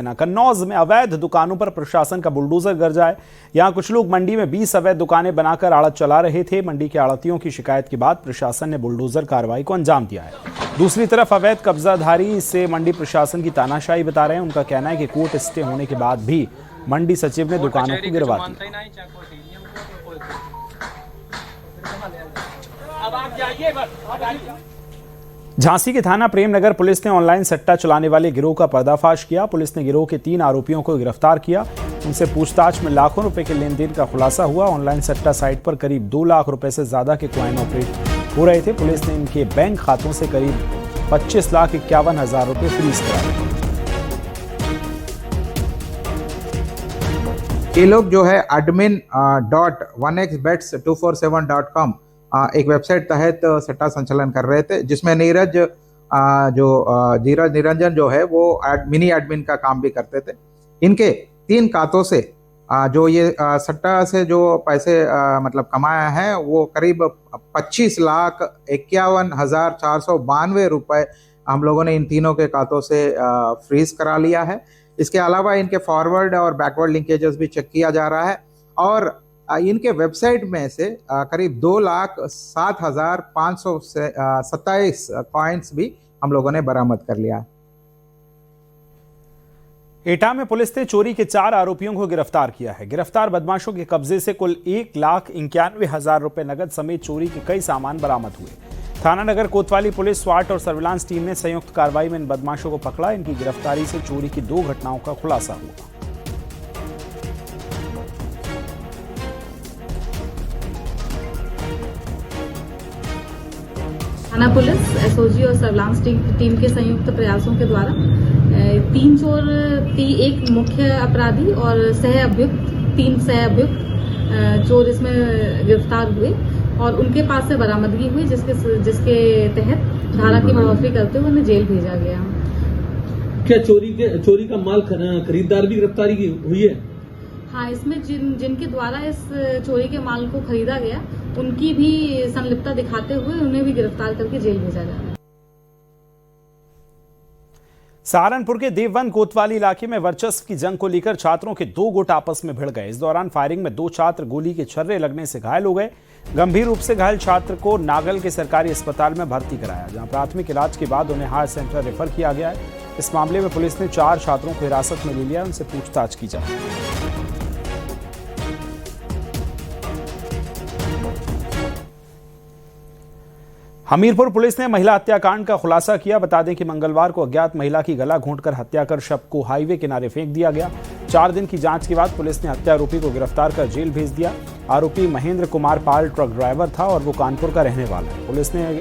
कन्नौज में अवैध दुकानों पर प्रशासन का बुलडोजर गरजा है। यहां कुछ लोग मंडी में 20 अवैध दुकानें बनाकर आड़त चला रहे थे। मंडी के आड़तियों की शिकायत के बाद प्रशासन ने बुलडोजर कार्रवाई को अंजाम दिया है। दूसरी तरफ अवैध कब्जाधारी से मंडी प्रशासन की तानाशाही बता रहे हैं। उनका कहना है कि कोर्ट स्टे होने के बाद भी मंडी सचिव ने दुकानों को गिरवा दिया। झांसी के थाना प्रेमनगर पुलिस ने ऑनलाइन सट्टा चलाने वाले गिरोह का पर्दाफाश किया। पुलिस ने गिरोह के 3 आरोपियों को गिरफ्तार किया। उनसे पूछताछ में लाखों रुपए के लेन देन का खुलासा हुआ। ऑनलाइन सट्टा साइट पर करीब 2 लाख रुपए से ज्यादा के कॉइन ऑपरेट हो रहे थे। पुलिस ने इनके बैंक खातों से करीब 25,51,000 रुपए फ्रीज कराए। ये लोग जो है admin.1xbets247.com एक वेबसाइट तहत सट्टा संचालन कर रहे थे, जिसमें नीरज निरंजन जो है वो मिनी एडमिन का काम भी करते थे। इनके 3 खातों से जो ये सट्टा से जो पैसे मतलब कमाया है वो करीब 25,51,492 रुपए हम लोगों ने इन तीनों के खातों से फ्रीज करा लिया है। इसके अलावा इनके फॉरवर्ड और बैकवर्ड लिंकेजेस भी चेक किया जा रहा है और इनके वेबसाइट में से करीब 2,07,527 कॉइन्स भी हम लोगों ने बरामद कर लिया है। एटा में पुलिस ने चोरी के 4 आरोपियों को गिरफ्तार किया है। गिरफ्तार बदमाशों के कब्जे से कुल 1,91,000 रुपए नगद समेत चोरी के कई सामान बरामद हुए। थाना नगर कोतवाली पुलिस, स्वाट और सर्विलांस टीम ने संयुक्त कार्रवाई में इन बदमाशों को पकड़ा। इनकी गिरफ्तारी से चोरी की 2 घटनाओं का खुलासा हुआ। थाना पुलिस, एसओजी और सर्विलांस टीम के संयुक्त प्रयासों के द्वारा 3 चोर, 1 मुख्य अपराधी और 3 सह अभियुक्त चोर इसमें गिरफ्तार हुए और उनके पास से बरामदगी हुई, जिसके तहत धारा की बढ़ोतरी करते हुए उन्हें जेल भेजा गया। क्या चोरी का माल खरीदार भी गिरफ्तारी की हुई है? हाँ, इसमें जिनके द्वारा इस चोरी के माल को खरीदा गया उनकी भी संलिप्तता दिखाते हुए उन्हें भी गिरफ्तार करके जेल भेजा जा रहा है। सहारनपुर के देववन कोतवाली इलाके में वर्चस्व की जंग को लेकर छात्रों के 2 गुट आपस में भिड़ गए। इस दौरान फायरिंग में 2 छात्र गोली के छर्रे लगने से घायल हो गए। गंभीर रूप से घायल छात्र को नागल के सरकारी अस्पताल में भर्ती कराया, जहां प्राथमिक इलाज के बाद उन्हें हायर सेंटर रेफर किया गया है। इस मामले में पुलिस ने 4 छात्रों को हिरासत में ले लिया। उनसे पूछताछ की जा रही है। हमीरपुर पुलिस ने महिला हत्याकांड का खुलासा किया। बता दें कि मंगलवार को अज्ञात महिला की गला घोंटकर हत्या कर शव को हाईवे किनारे फेंक दिया गया। 4 दिन की जांच के बाद पुलिस ने हत्या आरोपी को गिरफ्तार कर जेल भेज दिया। आरोपी महेंद्र कुमार पाल ट्रक ड्राइवर था और वो कानपुर का रहने वाला है। पुलिस ने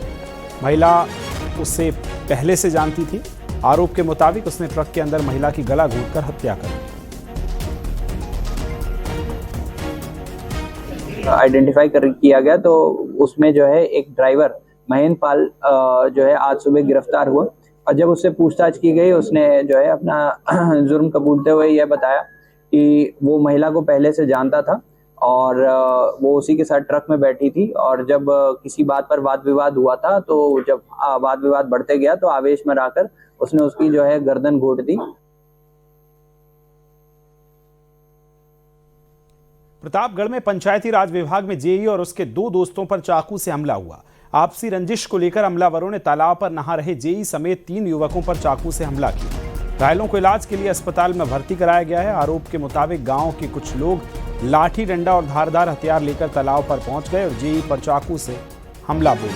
महिला उससे पहले से जानती थी। आरोप के मुताबिक उसने ट्रक के अंदर महिला की गला घोंटकर हत्या कर दी। आइडेंटिफाई किया गया तो उसमें जो है एक ड्राइवर महेंद्र पाल जो है आज सुबह गिरफ्तार हुआ और जब उससे पूछताछ की गई उसने जो है अपना जुर्म कबूलते हुए यह बताया कि वो महिला को पहले से जानता था और वो उसी के साथ ट्रक में बैठी थी और जब किसी बात पर वाद विवाद हुआ था तो जब वाद विवाद बढ़ते गया तो आवेश में आकर उसने उसकी जो है गर्दन घोंट दी। प्रतापगढ़ में पंचायती राज विभाग में जेई और उसके 2 दोस्तों पर चाकू से हमला हुआ। आपसी रंजिश को लेकर हमलावरों ने तालाब पर नहा रहे जेई समेत 3 युवकों पर चाकू से हमला किया। घायलों को इलाज के लिए अस्पताल में भर्ती कराया गया है। आरोप के मुताबिक गांव के कुछ लोग लाठी डंडा और धारदार हथियार लेकर तालाब पर पहुंच गए और जेई पर चाकू से हमला बोले।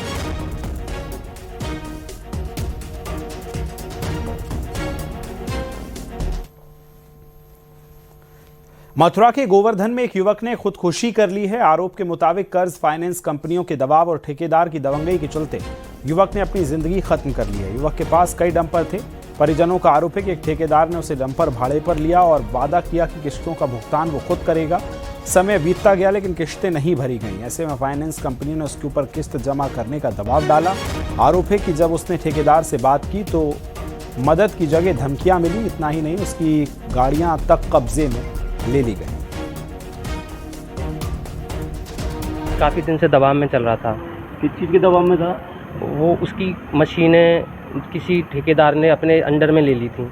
मथुरा के गोवर्धन में एक युवक ने खुदकुशी कर ली है। आरोप के मुताबिक कर्ज फाइनेंस कंपनियों के दबाव और ठेकेदार की दबंगई के चलते युवक ने अपनी जिंदगी खत्म कर ली है। युवक के पास कई डंपर थे। परिजनों का आरोप है कि एक ठेकेदार ने उसे डंपर भाड़े पर लिया और वादा किया कि किस्तों का भुगतान वो खुद करेगा। समय बीतता गया लेकिन किस्तें नहीं भरी गईं। ऐसे में फाइनेंस कंपनी ने उसके ऊपर किस्त जमा करने का दबाव डाला। आरोप है कि जब उसने ठेकेदार से बात की तो मदद की जगह धमकियां मिली। इतना ही नहीं, उसकी गाड़ियां तक कब्जे में ले ली गई। काफ़ी दिन से दबाव में चल रहा था। किस चीज़ के दबाव में था? वो उसकी मशीनें किसी ठेकेदार ने अपने अंडर में ले ली थी।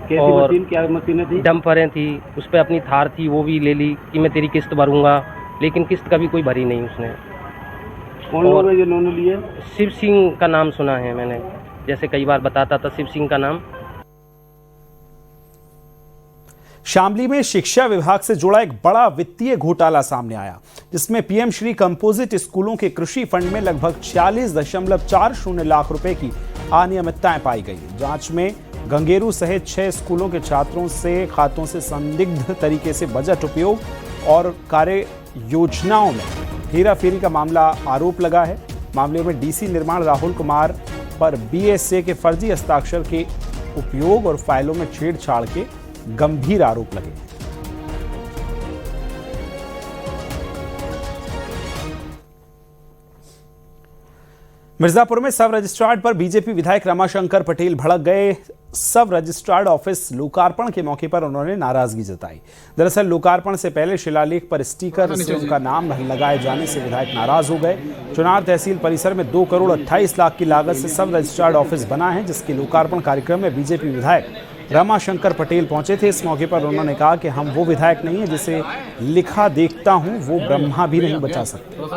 कैसी मशीन, क्या मशीनें थी? डंपरें थी, उस पर अपनी थार थी, वो भी ले ली कि मैं तेरी किस्त भरूंगा, लेकिन किस्त कभी कोई भरी नहीं उसने। कौन लोग हैं जिन्होंने लिए? शिव सिंह का नाम सुना है मैंने, जैसे कई बार बताता था शिव सिंह का नाम। शामली में शिक्षा विभाग से जुड़ा एक बड़ा वित्तीय घोटाला सामने आया, जिसमें पीएम श्री कंपोजिट स्कूलों के कृषि फंड में लगभग 46.40 लाख रुपए की अनियमितताएं पाई गई। जांच में गंगेरू सहित 6 स्कूलों के छात्रों से खातों से संदिग्ध तरीके से बजट उपयोग और कार्य योजनाओं में हेराफेरी का मामला आरोप लगा है। मामले में डीसी निर्माण राहुल कुमार पर बीएसए के फर्जी हस्ताक्षर के उपयोग और फाइलों में छेड़छाड़ के गंभीर आरोप लगे। मिर्जापुर में सब रजिस्ट्रार पर बीजेपी विधायक रमाशंकर पटेल भड़क गए। सब रजिस्ट्रार ऑफिस लोकार्पण के मौके पर उन्होंने नाराजगी जताई। दरअसल लोकार्पण से पहले शिलालेख पर स्टिकर से उनका नाम लगाए जाने से विधायक नाराज हो गए। चुनार तहसील परिसर में 2 करोड़ 28 लाख की लागत से सब रजिस्ट्रार ऑफिस बना है, जिसके लोकार्पण कार्यक्रम में बीजेपी विधायक रमाशंकर पटेल पहुंचे थे। इस मौके पर उन्होंने कहा कि हम वो विधायक नहीं है जिसे लिखा देखता हूं वो ब्रह्मा भी नहीं बचा सकते। थोड़ा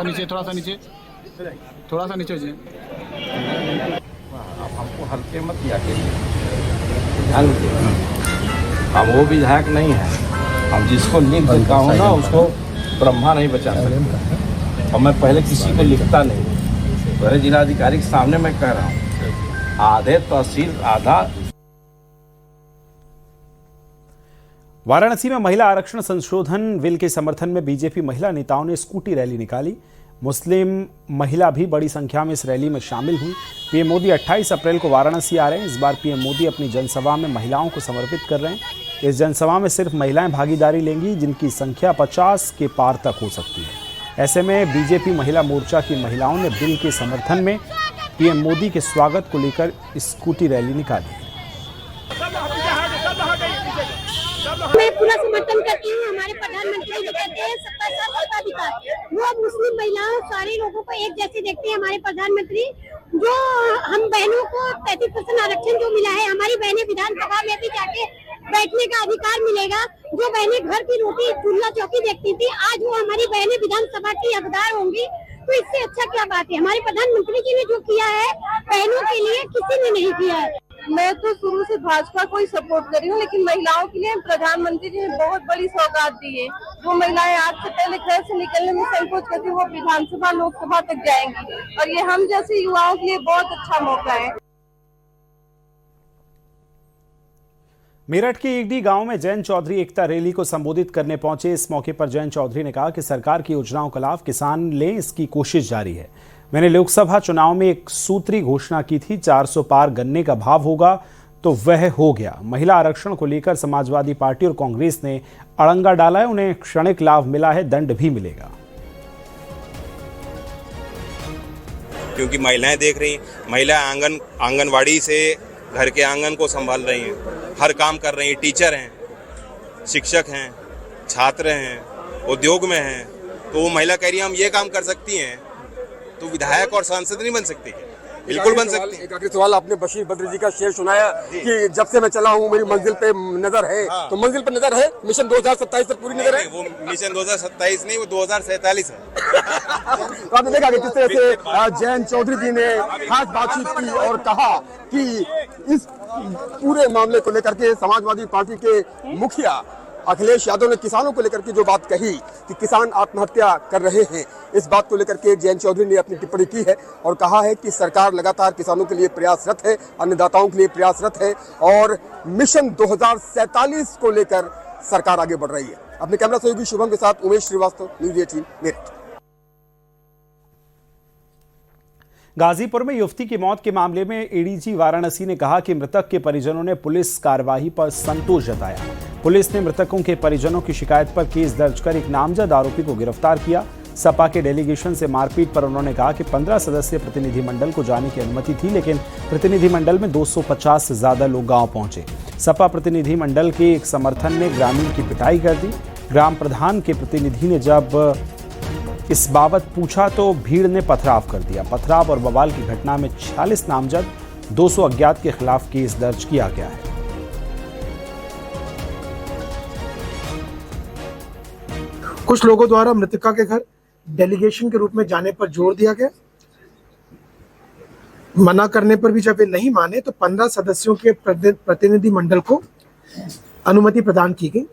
सा नीचे जी। आप हमको हल्के मत किया के ध्यान दीजिए, हम वो विधायक नहीं है। हम जिसको लिख देता हूँ ना उसको ब्रह्मा नहीं बचा सकते। और मैं पहले किसी को लिखता नहीं, पहले जिलाधिकारी के सामने मैं कह रहा हूँ आधे तहसील आधा। वाराणसी में महिला आरक्षण संशोधन बिल के समर्थन में बीजेपी महिला नेताओं ने स्कूटी रैली निकाली। मुस्लिम महिला भी बड़ी संख्या में इस रैली में शामिल हुई। पीएम मोदी 28 अप्रैल को वाराणसी आ रहे हैं। इस बार पीएम मोदी अपनी जनसभा में महिलाओं को समर्पित कर रहे हैं। इस जनसभा में सिर्फ महिलाएं भागीदारी लेंगी, जिनकी संख्या 50 के पार तक हो सकती है। ऐसे में बीजेपी महिला मोर्चा की महिलाओं ने बिल के समर्थन में पीएम मोदी के स्वागत को लेकर स्कूटी रैली निकाली। मैं पूरा समर्थन करती हूँ। हमारे प्रधानमंत्री जी कहते हैं सबका साथ सबका अधिकार। वो मुस्लिम महिलाओं सारे लोगों को एक जैसे देखते हैं। हमारे प्रधानमंत्री जो हम बहनों को 33% आरक्षण जो मिला है, हमारी बहनें विधानसभा में भी जाके बैठने का अधिकार मिलेगा। जो बहनें घर की रोटी चूल्हा चौकी देखती थी, आज वो हमारी बहनें विधानसभा की हकदार होंगी। तो इससे अच्छा क्या बात है? हमारे प्रधानमंत्री जी ने जो किया है बहनों के लिए किसी ने नहीं किया है। मैं तो शुरू से भाजपा को ही सपोर्ट कर रही हूँ, लेकिन महिलाओं के लिए प्रधानमंत्री जी ने बहुत बड़ी सौगात दी है। जो महिलाएं आज से पहले घर से निकलने में संकोच करती वो विधानसभा लोकसभा तक जाएंगी, और ये हम जैसे युवाओं के लिए बहुत अच्छा मौका है। मेरठ के ईडी गांव में जयंत चौधरी एकता रैली को संबोधित करने पहुंचे। इस मौके पर जयंत चौधरी ने कहा कि सरकार की योजनाओं का लाभ किसान लें, इसकी कोशिश जारी है। मैंने लोकसभा चुनाव में एक सूत्री घोषणा की थी, 400 पार गन्ने का भाव होगा, तो वह हो गया। महिला आरक्षण को लेकर समाजवादी पार्टी और कांग्रेस ने अड़ंगा डाला है। उन्हें क्षणिक लाभ मिला है, दंड भी मिलेगा। क्योंकि महिलाएं देख रही हैं, महिला आंगनवाड़ी से घर के आंगन को संभाल रही हैं, हर काम कर रही हैं, टीचर हैं, शिक्षक हैं, छात्र हैं, उद्योग में हैं। तो वो महिला कह रही है हम ये काम कर सकती हैं, तो विधायक और सांसद नहीं बन सकती? बिल्कुल बन सकती है। एक आखिरी सवाल, आपने बशीर बद्री जी का शेर सुनाया कि जब से मैं चला हूँ मेरी मंजिल पे नजर है। हाँ। तो मंजिल पे नजर है, मिशन 2027 तक पूरी नजर है? वो मिशन 2027 नहीं, वो 2047 है। तो आपने देखा कि किस तरह से जयंत चौधरी जी ने खास बातचीत की और कहा कि इस पूरे मामले को लेकर के समाजवादी पार्टी के मुखिया अखिलेश यादव ने किसानों को लेकर के जो बात कही कि किसान आत्महत्या कर रहे हैं, इस बात को लेकर के जयंत चौधरी ने अपनी टिप्पणी की है और कहा है कि सरकार लगातार किसानों के लिए प्रयासरत है, अन्नदाताओं के लिए प्रयासरत है और मिशन 2047 को लेकर सरकार आगे बढ़ रही है। अपने कैमरा सहयोगी शुभम के साथ उमेश श्रीवास्तव, न्यूज़ 18 मेरठ। गाजीपुर में युवती की मौत के मामले में एडीजी वाराणसी ने कहा कि मृतक के परिजनों ने पुलिस कार्रवाई पर संतोष जताया। पुलिस ने मृतकों के परिजनों की शिकायत पर केस दर्ज कर एक नामजद आरोपी को गिरफ्तार किया। सपा के डेलीगेशन से मारपीट पर उन्होंने कहा कि 15 सदस्यीय प्रतिनिधिमंडल को जाने की अनुमति थी, लेकिन प्रतिनिधिमंडल में 250 से ज्यादा लोग गांव पहुंचे। सपा प्रतिनिधिमंडल के एक समर्थन में ग्रामीण की पिटाई कर दी। ग्राम प्रधान के प्रतिनिधि ने जब इस बाबत पूछा तो भीड़ ने पथराव कर दिया। पथराव और बवाल की घटना में 46 नामजद, 200 अज्ञात के खिलाफ केस दर्ज किया गया है। कुछ लोगों द्वारा मृतका के घर डेलीगेशन के रूप में जाने पर जोर दिया गया। मना करने पर भी जब वे नहीं माने तो 15 सदस्यों के प्रतिनिधि मंडल को अनुमति प्रदान की गई,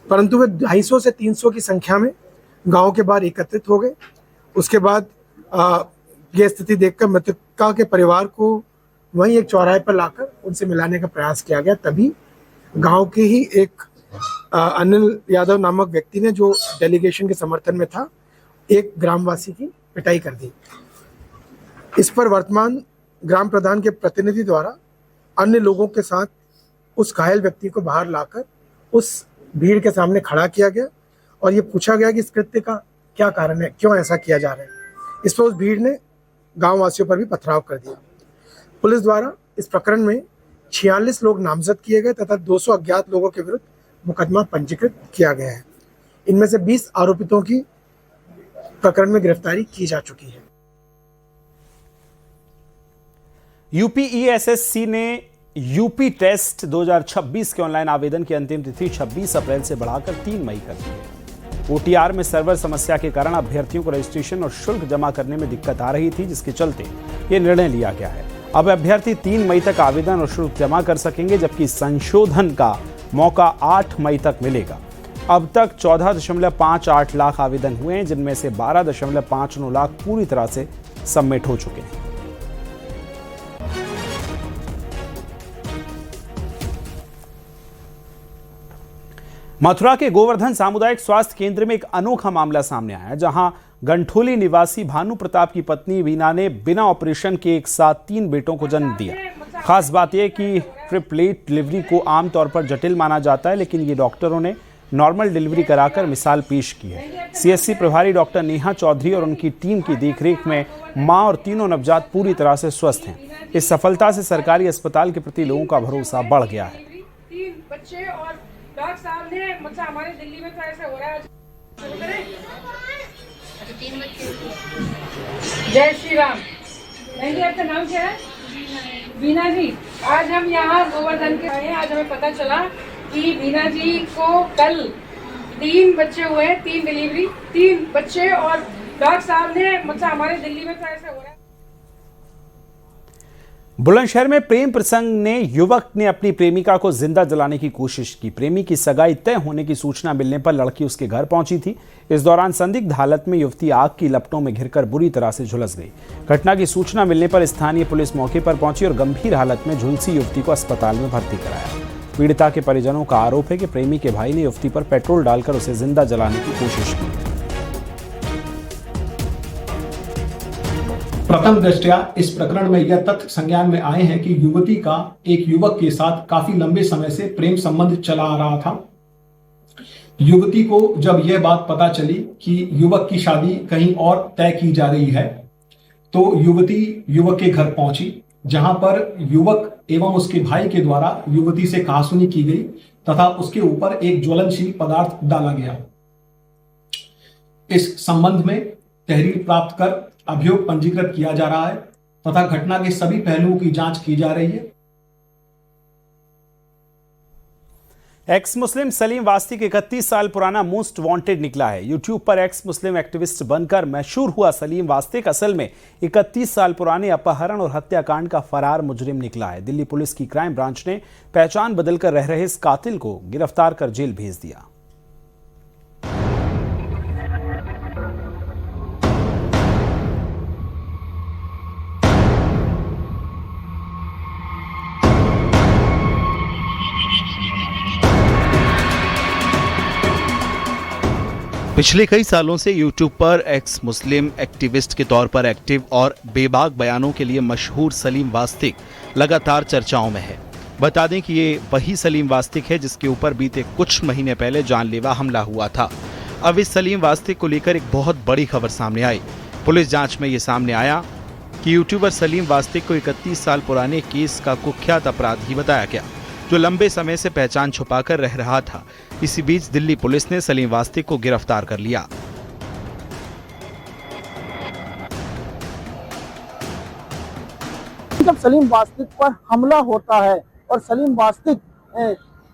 परंतु वे 250 से 300 की संख्या में गांव के बाहर एकत्रित हो गए। उसके बाद यह स्थिति देखकर मृतका के परिवार को वहीं एक चौराहे पर लाकर उनसे मिलाने का प्रयास किया गया। तभी गांव के ही एक अनिल यादव नामक व्यक्ति ने, जो डेलीगेशन के समर्थन में था, एक ग्रामवासी की पिटाई कर दी। इस पर वर्तमान ग्राम प्रधान के प्रतिनिधि द्वारा अन्य लोगों के साथ उस घायल व्यक्ति को बाहर लाकर उस भीड़ के सामने खड़ा किया गया और ये पूछा गया कि इस कृत्य का क्या कारण है, क्यों ऐसा किया जा रहा है। इस पर उस भीड़ ने गांव वासियों पर भी पथराव कर दिया। पुलिस द्वारा इस प्रकरण में 46 लोग नामजद किए गए तथा 200 अज्ञात लोगों के विरुद्ध मुकदमा पंजीकृत किया गया है। इनमें से 20 आरोपितों की प्रकरण में गिरफ्तारी की जा चुकी है। यूपीईएसएससी ने यूपी टेस्ट 2026 के ऑनलाइन आवेदन की अंतिम तिथि 26 अप्रैल से बढ़ाकर 3 मई कर दी है। ओटीआर में सर्वर समस्या के कारण अभ्यर्थियों को रजिस्ट्रेशन और शुल्क जमा करने में दिक्कत आ रही थी, जिसके चलते यह निर्णय लिया गया है। अब अभ्यर्थी 3 मई तक आवेदन और शुल्क जमा कर सकेंगे, जबकि संशोधन का मौका 8 मई तक मिलेगा। अब तक 14.58 लाख आवेदन हुए हैं, जिनमें से 12.59 लाख पूरी तरह से सबमिट हो चुके हैं। मथुरा के गोवर्धन सामुदायिक स्वास्थ्य केंद्र में एक अनोखा मामला सामने आया है, जहां गंठोली निवासी भानु प्रताप की पत्नी वीना ने बिना ऑपरेशन के एक साथ 3 बेटों को जन्म दिया। खास बात यह कि ट्रिपलेट डिलीवरी को आमतौर पर जटिल माना जाता है, लेकिन ये डॉक्टरों ने नॉर्मल डिलीवरी कराकर मिसाल पेश की है। सीएससी प्रभारी डॉक्टर नेहा चौधरी और उनकी टीम की देखरेख में मां और तीनों नवजात पूरी तरह से स्वस्थ हैं। इस सफलता से सरकारी अस्पताल के प्रति लोगों का भरोसा बढ़ गया है। 3 बच्चे और डॉक्टर साहब ने मुझसे, हमारे दिल्ली में तो ऐसा हो रहा है। अच्छा 3 बच्चे। जय श्री राम। नहीं, आपका नाम क्या है? वीना जी। आज हम यहाँ गोवर्धन के आए हैं। आज हमें पता चला कि वीना जी को कल 3 बच्चे हुए, 3 डिलीवरी, 3 बच्चे और डॉक्टर साहब ने मुझसे, हमारे दिल्ली में तो ऐसा हो रहा है। बुलंदशहर में प्रेम प्रसंग ने युवक ने अपनी प्रेमिका को जिंदा जलाने की कोशिश की। प्रेमी की सगाई तय होने की सूचना मिलने पर लड़की उसके घर पहुंची थी। इस दौरान संदिग्ध हालत में युवती आग की लपटों में घिरकर बुरी तरह से झुलस गई। घटना की सूचना मिलने पर स्थानीय पुलिस मौके पर पहुंची और गंभीर हालत में झुलसी युवती को अस्पताल में भर्ती कराया। पीड़िता के परिजनों का आरोप है कि प्रेमी के भाई ने युवती पर पेट्रोल डालकर उसे जिंदा जलाने की कोशिश की। प्रथम दृष्टया इस प्रकरण में यह तथ्य संज्ञान में आए हैं कि युवती का एक युवक के साथ काफी लंबे समय से प्रेम संबंध चला आ रहा था। युवती को जब यह बात पता चली कि युवक की शादी कहीं और तय की जा रही है, तो युवती युवक के घर पहुंची, जहां पर युवक एवं उसके भाई के द्वारा युवती से कहासुनी की गई तथा उसके ऊपर एक ज्वलनशील पदार्थ डाला गया। इस संबंध में तहरीर प्राप्त कर अभियोग पंजीकृत किया जा रहा है तथा घटना के सभी पहलुओं की जांच की जा रही है। एक्स मुस्लिम सलीम वास्तिक 31 साल पुराना मोस्ट वांटेड निकला है। यूट्यूब पर एक्स मुस्लिम एक्टिविस्ट बनकर मशहूर हुआ सलीम वास्तिक असल में 31 साल पुराने अपहरण और हत्याकांड का फरार मुजरिम निकला है। दिल्ली पुलिस की क्राइम ब्रांच ने पहचान बदलकर रह रहे इस कातिल को गिरफ्तार कर जेल भेज दिया। पिछले कई सालों से YouTube पर एक्स मुस्लिम एक्टिविस्ट के तौर पर एक्टिव और बेबाक बयानों के लिए मशहूर सलीम वास्तिक लगातार चर्चाओं में है। बता दें कि ये वही सलीम वास्तिक है जिसके ऊपर बीते कुछ महीने पहले जानलेवा हमला हुआ था। अब इस सलीम वास्तिक को लेकर एक बहुत बड़ी खबर सामने आई। पुलिस जांच में ये सामने आया कि यूट्यूबर सलीम वास्तिक को 31 साल पुराने केस का कुख्यात अपराधी बताया गया, जो लंबे समय से पहचान छुपाकर रह रहा था। इसी बीच दिल्ली पुलिस ने सलीम वास्तिक को गिरफ्तार कर लिया। जब सलीम वास्तिक पर हमला होता है और सलीम वास्तिक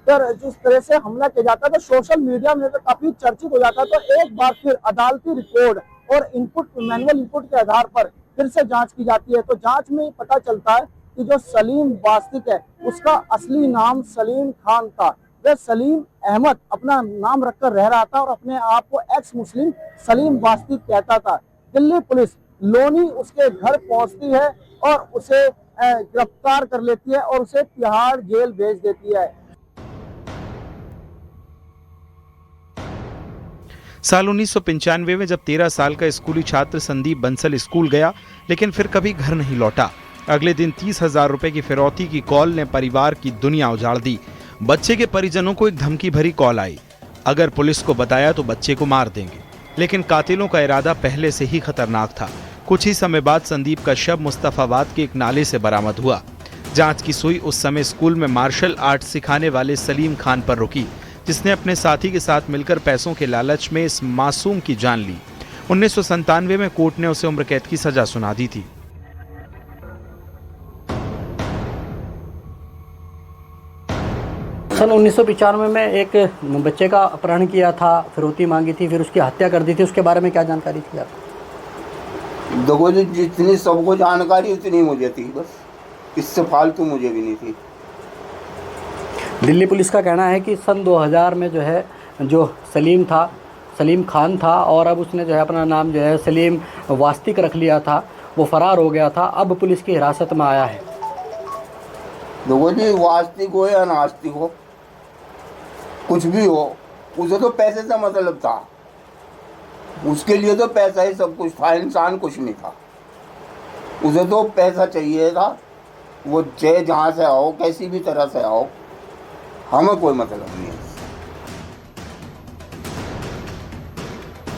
पर जिस तरह से हमला किया जाता है तो सोशल मीडिया में तो काफी चर्चित हो जाता है। तो एक बार फिर अदालती रिकॉर्ड और इनपुट मैनुअल इनपुट के आधार पर फिर से जांच की जाती है। तो जांच में पता चलता है कि जो सलीम वास्तिक है उसका असली नाम सलीम खान था। वह सलीम अहमद अपना नाम रखकर रह रहा था और अपने आप को एक्स मुस्लिम सलीम वास्तिक कहता था। दिल्ली पुलिस लोनी उसके घर पहुंचती है और उसे गिरफ्तार कर लेती है और उसे तिहाड़ जेल भेज देती है। साल 1995 में जब 13 साल का स्कूली छात्र संदीप बंसल स्कूल गया लेकिन फिर कभी घर नहीं लौटा। अगले दिन 30,000 रुपए की फिरौती की कॉल ने परिवार की दुनिया उजाड़ दी। बच्चे के परिजनों को एक धमकी भरी कॉल आई, अगर पुलिस को बताया तो बच्चे को मार देंगे। लेकिन कातिलों का इरादा पहले से ही खतरनाक था। कुछ ही समय बाद संदीप का शव मुस्तफाबाद के एक नाले से बरामद हुआ। जांच की सुई उस समय स्कूल में मार्शल आर्ट सिखाने वाले सलीम खान पर रुकी, जिसने अपने साथी के साथ मिलकर पैसों के लालच में इस मासूम की जान ली। 1997 में कोर्ट ने उसे उम्र कैद की सजा सुना दी थी। सन 1995 में एक बच्चे का अपहरण किया था, फिरौती मांगी थी, फिर उसकी हत्या कर दी थी। उसके बारे में क्या जानकारी थी आपको? देखो जी, जितनी सबको जानकारी उतनी मुझे थी, बस इससे फालतू मुझे भी नहीं थी। दिल्ली पुलिस का कहना है कि सन 2000 में जो है जो सलीम खान था और अब उसने जो है अपना नाम जो है सलीम वास्तिक रख लिया था, वो फरार हो गया था, अब पुलिस की हिरासत में आया है। देखो जी, वास्तिक हो या नास्तिक हो, कुछ भी हो, उसे तो पैसे से मतलब था। उसके लिए तो पैसा ही सब कुछ था, इंसान कुछ नहीं था। उसे तो पैसा चाहिए था, वो चाहे जहाँ से आओ, कैसी भी तरह से आओ, हमें कोई मतलब नहीं है।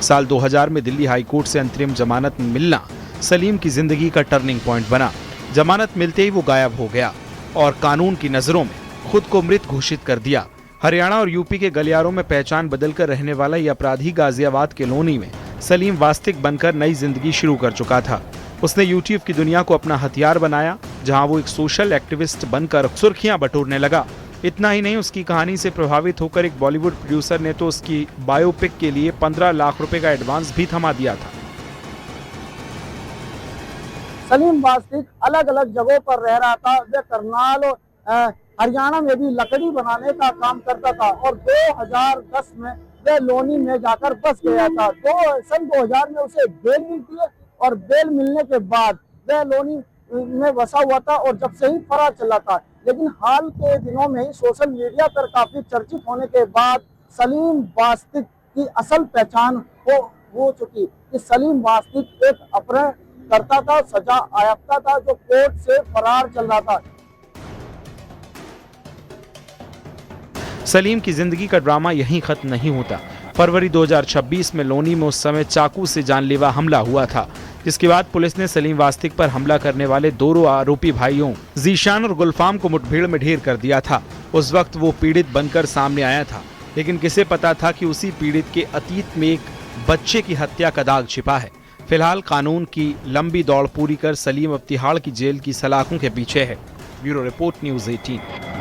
साल 2000 में दिल्ली हाई कोर्ट से अंतरिम जमानत मिलना सलीम की जिंदगी का टर्निंग पॉइंट बना। जमानत मिलते ही वो गायब हो गया और कानून की नजरों में खुद को मृत घोषित कर दिया। हरियाणा और यूपी के गलियारों में पहचान बदलकर रहने वाला ये अपराधी गाजियाबाद के लोनी में सलीम वास्तिक बनकर नई जिंदगी शुरू कर चुका था। उसने यूट्यूब की दुनिया को अपना हथियार बनाया, जहां वो एक सोशल एक्टिविस्ट बनकर सुर्खियां बटोरने लगा। इतना ही नहीं, उसकी कहानी से प्रभावित होकर एक बॉलीवुड प्रोड्यूसर ने तो उसकी बायोपिक के लिए 15 लाख रुपए का एडवांस भी थमा दिया था। सलीम वास्तिक अलग अलग जगहों पर रह रहा था। वह करनाल और हरियाणा में भी लकड़ी बनाने का काम करता था और 2010 में वह लोनी में जाकर बस गया था। सन 2000 में उसे बेल मिलती है और बेल मिलने के बाद वह लोनी में बसा हुआ था और जब से ही फरार चला था। लेकिन हाल के दिनों में ही सोशल मीडिया पर काफी चर्चित होने के बाद सलीम वास्तिक की असल पहचान हो चुकी कि सलीम वास्तिक एक अपहरण करता था, सजा आयाफ्ता था, जो कोर्ट से फरार चल रहा था। सलीम की जिंदगी का ड्रामा यहीं खत्म नहीं होता। फरवरी 2026 में लोनी में उस समय चाकू से जानलेवा हमला हुआ था, जिसके बाद पुलिस ने सलीम वास्तिक पर हमला करने वाले दोनों आरोपी भाइयों जीशान और गुलफाम को मुठभेड़ में ढेर कर दिया था। उस वक्त वो पीड़ित बनकर सामने आया था, लेकिन किसे पता था कि उसी पीड़ित के अतीत में एक बच्चे की हत्या का दाग छिपा है। फिलहाल कानून की लंबी दौड़ पूरी कर सलीम अब तिहाड़ की जेल की सलाखों के पीछे है। Bureau report, news 18।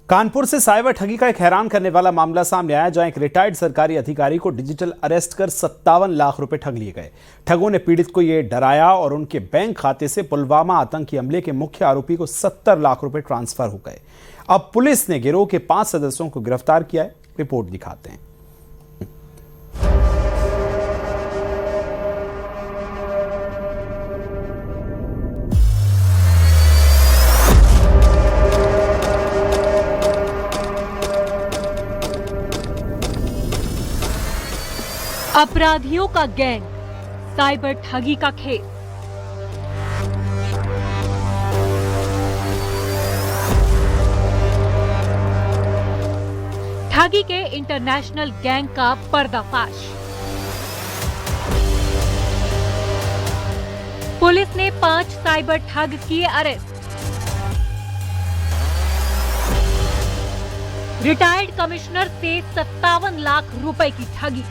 कानपुर से साइबर ठगी का एक हैरान करने वाला मामला सामने आया, जहां एक रिटायर्ड सरकारी अधिकारी को डिजिटल अरेस्ट कर 57 लाख रुपए ठग लिए गए। ठगों ने पीड़ित को यह डराया और उनके बैंक खाते से पुलवामा आतंकी हमले के मुख्य आरोपी को 70 लाख रुपए ट्रांसफर हो गए। अब पुलिस ने गिरोह के 5 सदस्यों को गिरफ्तार किया है। रिपोर्ट दिखाते हैं। अपराधियों का गैंग, साइबर ठगी का खेल। ठगी के इंटरनेशनल गैंग का पर्दाफाश। पुलिस ने 5 साइबर ठग किए अरेस्ट। रिटायर्ड कमिश्नर से 57 लाख रुपए की ठगी।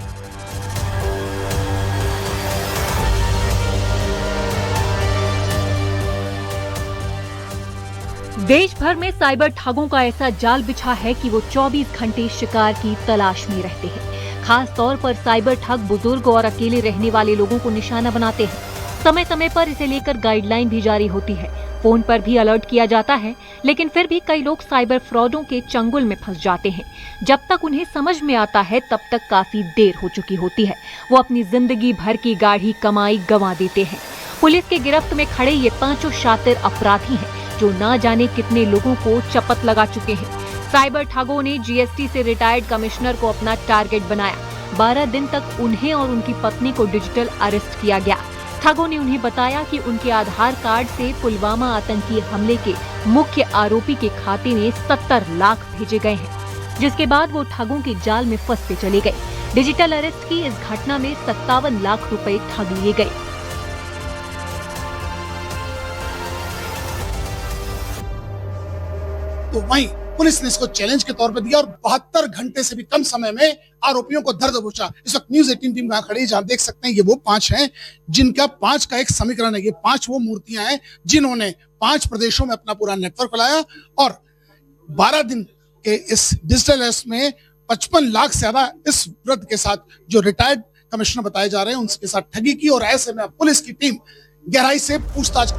देश भर में साइबर ठगों का ऐसा जाल बिछा है कि वो 24 घंटे शिकार की तलाश में रहते हैं। खास तौर पर साइबर ठग बुजुर्ग और अकेले रहने वाले लोगों को निशाना बनाते हैं। समय समय पर इसे लेकर गाइडलाइन भी जारी होती है, फोन पर भी अलर्ट किया जाता है, लेकिन फिर भी कई लोग साइबर फ्रॉडों के चंगुल में फंस जाते हैं। जब तक उन्हें समझ में आता है तब तक काफी देर हो चुकी होती है। वो अपनी जिंदगी भर की गाढ़ी कमाई गंवा देते हैं। पुलिस के गिरफ्त में खड़े ये 5 शातिर अपराधी हैं जो ना जाने कितने लोगों को चपत लगा चुके हैं। साइबर ठगों ने जीएसटी से रिटायर्ड कमिश्नर को अपना टारगेट बनाया। 12 दिन तक उन्हें और उनकी पत्नी को डिजिटल अरेस्ट किया गया। ठगों ने उन्हें बताया कि उनके आधार कार्ड से पुलवामा आतंकी हमले के मुख्य आरोपी के खाते में 70 लाख भेजे गए हैं, जिसके बाद वो ठगों के जाल में फंसते चले गए। डिजिटल अरेस्ट की इस घटना में 57 लाख रुपए ठग लिए गए। तो वहीं पुलिस ने इसको चैलेंज के तौर पर दिया और 72 घंटे से भी कम समय में आरोपियों को धर दबोचा। इस वक्त न्यूज़ 18 टीम यहाँ खड़ी है, जहाँ देख सकते हैं ये वो 5 हैं जिनका 5 का एक समीकरण है। ये 5 वो मूर्तियां हैं जिन्होंने 5 प्रदेशों में अपना पूरा नेटवर्क फैलाया और 12 दिन के इस डिजिटल अरेस्ट में 55 लाख से ज्यादा इस वृद्ध के साथ जो रिटायर्ड कमिश्नर बताए जा रहे हैं उनके साथ ठगी की। और ऐसे में पुलिस की टीम गहराई से पूछताछ।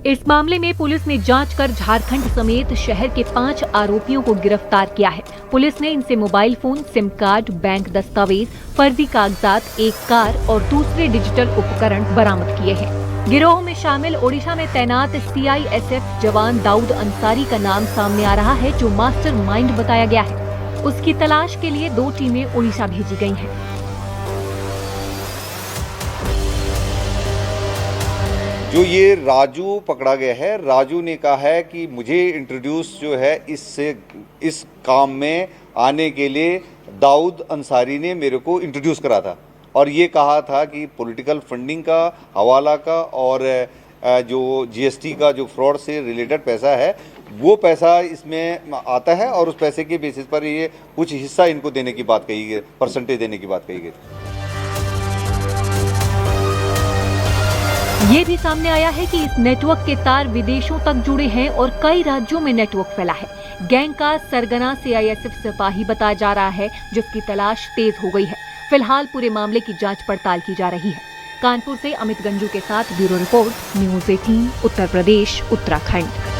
इस मामले में पुलिस ने जांच कर झारखंड समेत शहर के 5 आरोपियों को गिरफ्तार किया है। पुलिस ने इनसे mobile phone, SIM card, bank दस्तावेज, फर्जी कागजात, एक कार और दूसरे डिजिटल उपकरण बरामद किए हैं। गिरोह में शामिल ओडिशा में तैनात CISF जवान दाऊद अंसारी का नाम सामने आ रहा है, जो मास्टरमाइंड बताया गया है। उसकी तलाश के लिए 2 टीमें ओडिशा भेजी गई हैं। जो ये राजू पकड़ा गया है, राजू ने कहा है कि मुझे इंट्रोड्यूस जो है इस काम में आने के लिए दाऊद अंसारी ने मेरे को इंट्रोड्यूस करा था और ये कहा था कि पॉलिटिकल फंडिंग का, हवाला का और जो GST का जो फ्रॉड से रिलेटेड पैसा है वो पैसा इसमें आता है और उस पैसे के बेसिस पर ये कुछ हिस्सा इनको देने की बात कही गई, परसेंटेज देने की बात कही गई। ये भी सामने आया है कि इस नेटवर्क के तार विदेशों तक जुड़े हैं और कई राज्यों में नेटवर्क फैला है। गैंग का सरगना CISF सिपाही बताया जा रहा है, जिसकी तलाश तेज हो गई है। फिलहाल पूरे मामले की जांच पड़ताल की जा रही है। कानपुर से अमित गंजू के साथ bureau report, news 18 Uttar Pradesh, Uttarakhand.